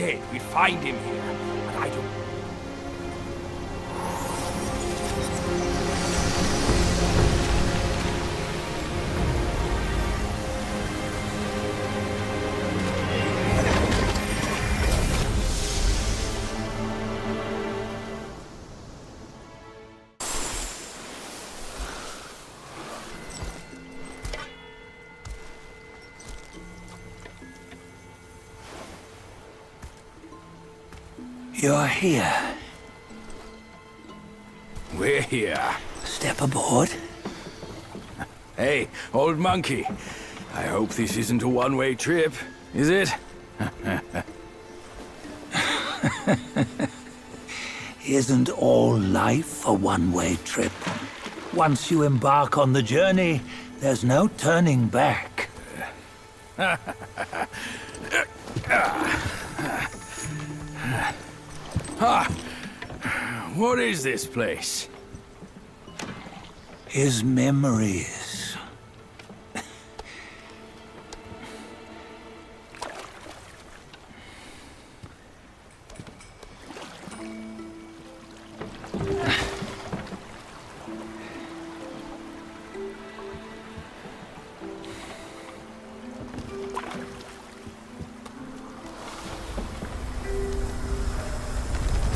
said we'd find him here, but I don't... You're here. We're here. Step aboard. Hey, old monkey. I hope this isn't a one-way trip, is it? Isn't all life a one-way trip? Once you embark on the journey, there's no turning back. What is this place? His memories.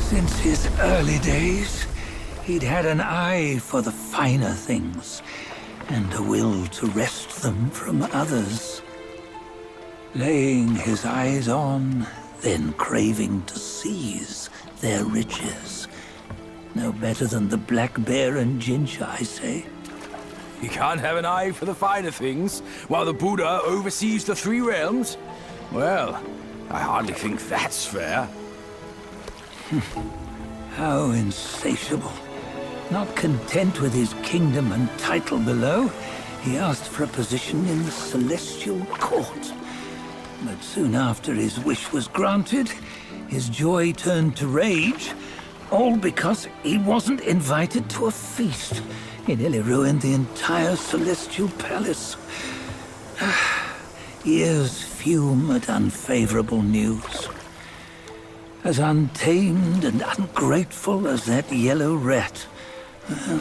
Since his early days, he'd had an eye for the finer things, and a will to wrest them from others. Laying his eyes on, then craving to seize their riches. No better than the black bear and Jinja, I say. You can't have an eye for the finer things, while the Buddha oversees the three realms? Well, I hardly think that's fair. How insatiable. Not content with his kingdom and title below, he asked for a position in the celestial court. But soon after his wish was granted, his joy turned to rage, all because he wasn't invited to a feast. He nearly ruined the entire celestial palace. Ears fume at unfavorable news. As untamed and ungrateful as that yellow rat. Well,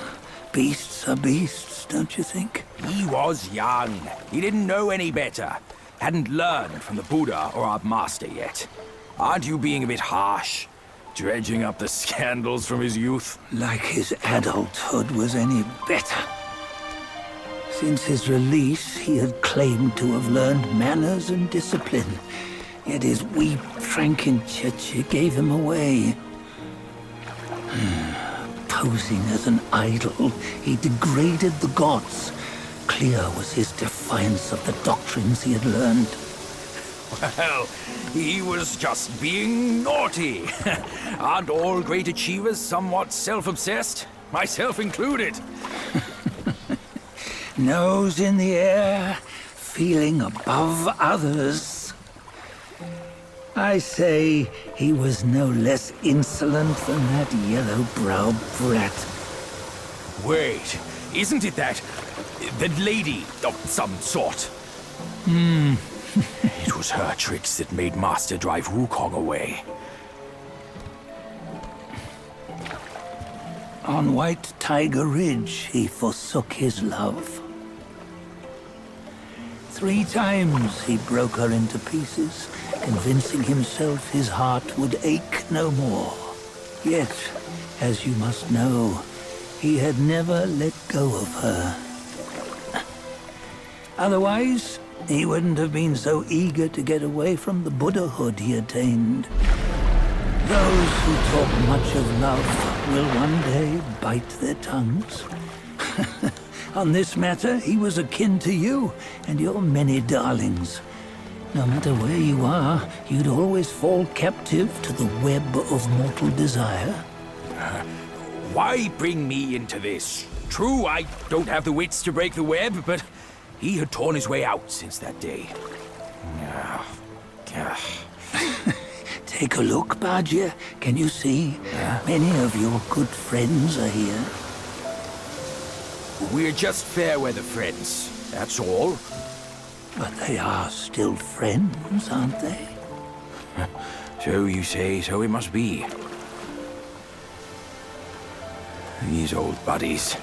beasts are beasts, don't you think? He was young. He didn't know any better. Hadn't learned from the Buddha or our master yet. Aren't you being a bit harsh? Dredging up the scandals from his youth? Like his adulthood was any better. Since his release, he had claimed to have learned manners and discipline. Yet his weak Frankenchurch gave him away. Posing as an idol, he degraded the gods. Clear was his defiance of the doctrines he had learned. Well, he was just being naughty. Aren't all great achievers somewhat self-obsessed? Myself included. Nose in the air, feeling above others. I say he was no less insolent than that yellow-browed brat. Wait, isn't it that lady of some sort? It was her tricks that made Master drive Wukong away. On White Tiger Ridge, he forsook his love. 3 times he broke her into pieces, convincing himself his heart would ache no more. Yet, as you must know, he had never let go of her. Otherwise, he wouldn't have been so eager to get away from the Buddhahood he attained. Those who talk much of love will one day bite their tongues. On this matter, he was akin to you and your many darlings. No matter where you are, you'd always fall captive to the web of mortal desire. Why bring me into this? True, I don't have the wits to break the web, but he had torn his way out since that day. Take a look, Bajia. Can you see? Many of your good friends are here. We're just fair-weather friends, that's all. But they are still friends, aren't they? So you say, so it must be. These old buddies.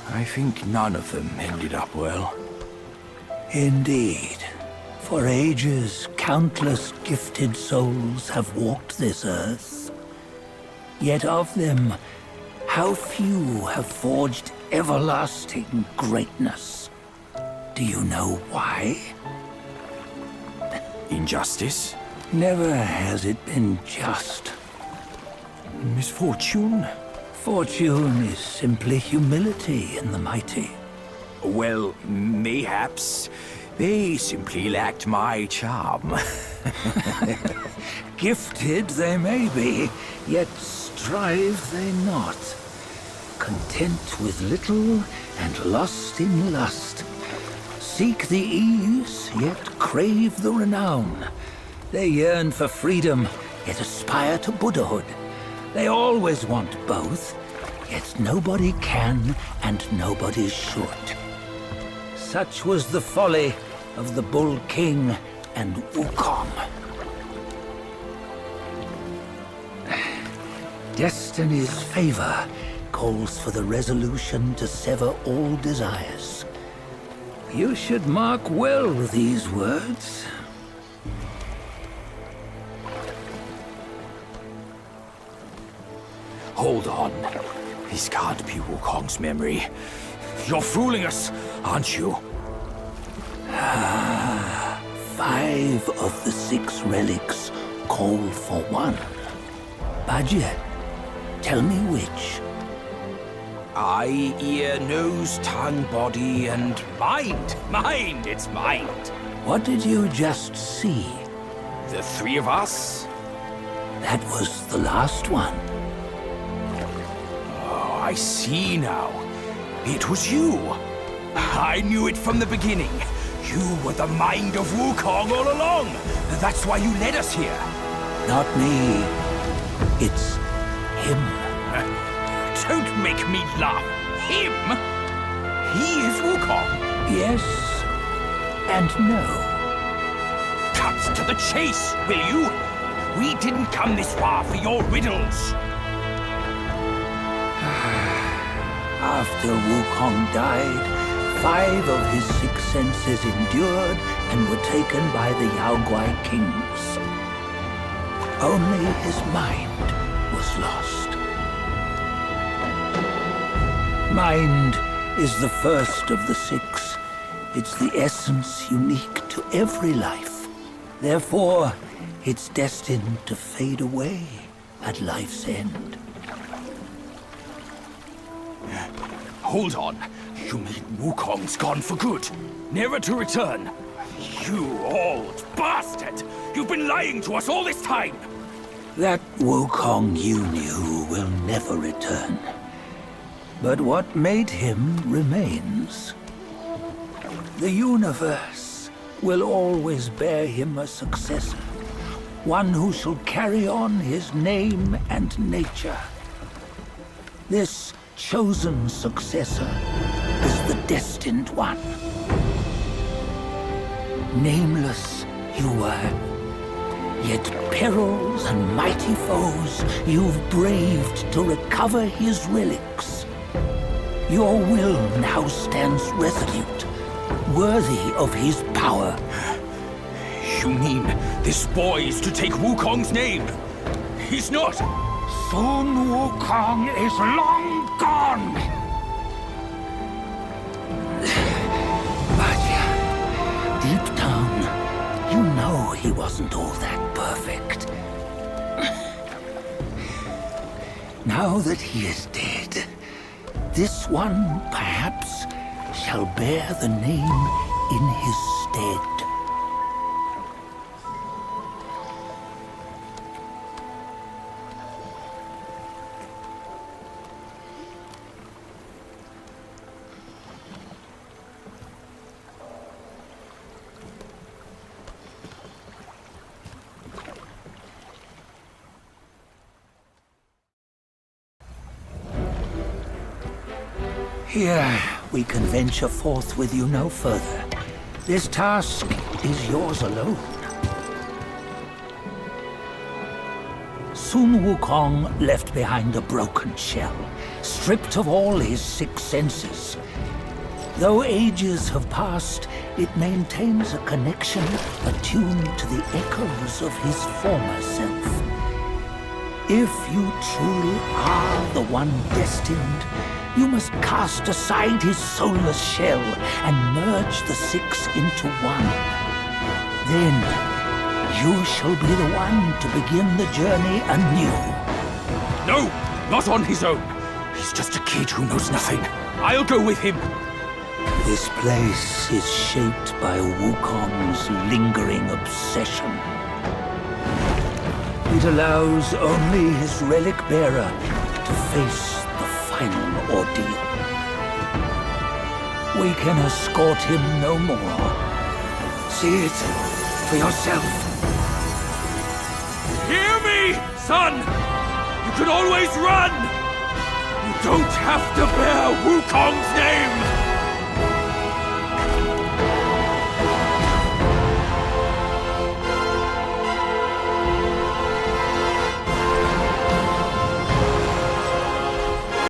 I think none of them ended up well. Indeed. For ages, countless gifted souls have walked this earth. Yet of them, how few have forged everlasting greatness? Do you know why? Injustice? Never has it been just. Misfortune? Fortune is simply humility in the mighty. Well, mayhaps. They simply lacked my charm. Gifted they may be, yet strive they not. Content with little and lost in lust. Seek the ease, yet crave the renown. They yearn for freedom, yet aspire to Buddhahood. They always want both, yet nobody can and nobody should. Such was the folly of the Bull King and Wukong. Destiny's favor calls for the resolution to sever all desires. You should mark well these words. Hold on. This can't be Wukong's memory. You're fooling us, aren't you? 5 of the 6 relics call for one. Bajie, tell me which. Eye, ear, nose, tongue, body, and mind. Mind, it's mind. What did you just see? The 3 of us? That was the last one. Oh, I see now. It was you. I knew it from the beginning. You were the mind of Wukong all along. That's why you led us here. Not me. It's him. Don't make me laugh. Him? He is Wukong. Yes and no. Cut to the chase, will you? We didn't come this far for your riddles. After Wukong died, 5 of his 6 senses endured and were taken by the Yaoguai kings. Only his mind was lost. Mind is the first of the 6. It's the essence unique to every life. Therefore, it's destined to fade away at life's end. Hold on. You mean Wukong's gone for good? Never to return? You old bastard! You've been lying to us all this time! That Wukong you knew will never return. But what made him remains. The universe will always bear him a successor. One who shall carry on his name and nature. This chosen successor is the destined one. Nameless you were, yet perils and mighty foes you've braved to recover his relics. Your will now stands resolute, worthy of his power. You mean this boy is to take Wukong's name? He's not! Sun Wukong is long gone! But deep down, you know he wasn't all that perfect. Now that he is dead, this one, perhaps, shall bear the name in his stead. Here, we can venture forth with you no further. This task is yours alone. Sun Wukong left behind a broken shell, stripped of all his 6 senses. Though ages have passed, it maintains a connection attuned to the echoes of his former self. If you truly are the one destined, you must cast aside his soulless shell and merge the 6 into one. Then, you shall be the one to begin the journey anew. No, not on his own. He's just a kid who knows nothing. I'll go with him. This place is shaped by Wukong's lingering obsession. It allows only his relic bearer to face the final ordeal. We can escort him no more. See it for yourself. Hear me, son! You can always run! You don't have to bear Wukong's name!